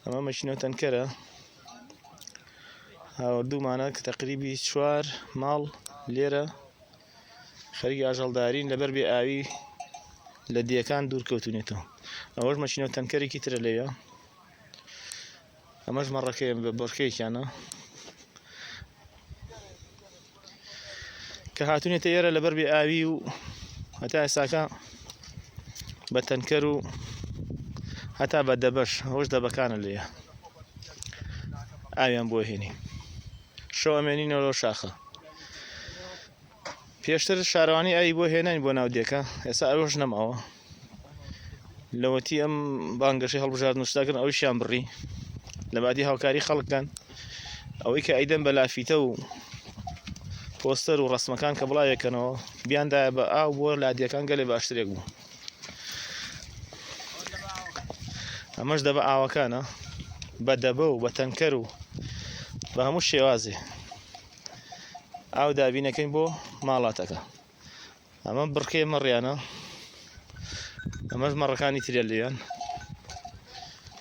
ئەمە مەشینە تەنکەرە هاوردوومانە کە تەقریبی 4 ماڵ لێرە خەریکی ئاژەڵدارین لەبەر بێ ئاوی لە دیەکان دوورکەوتونێتەوە. ئەوەش مەشینە تەنکەرێکی ترە لێیە، ئەمەش مەڕەکەیە بەڕکەیەکیانە کە هاتوونێتە ئێرە لەبەر بێ ئاوی و هەتا ئێستاکە بە تەنکەر و هەتا بە دەبەش ئەوەش دەبەکانە لێیە ئاویان بۆ هێنی شەو ئەمێنینەوە شاخە. پێشتر شارەوانی ئاوی بۆ هێنانی بۆ ناو دیەکە، ئێستا ئەوەش نەماوە لەوەتی ئەم بانگەشەی هەڵبژاردن شتاکردن ئەویشیان بڕی لە بادی هاوکاری خەڵکان ئەوەی کە ئەیدەن بە لافیتە و پۆستەر و ڕسمەکان کە بڵاوێکەنەوە بیاندایە بە ئاو بۆ لادیەکان گەلێ باشترێک بوو. ئەمەش دەبە ئاوەکانە بە دەبە و بە تەنکەر و بە هەموو شێوازێ ئاو دابینەکەین بۆ ماڵاتەکە. ئەمە بڕکێ مەڕیانە، ئەمەش مەڕەکانی ترە لێیان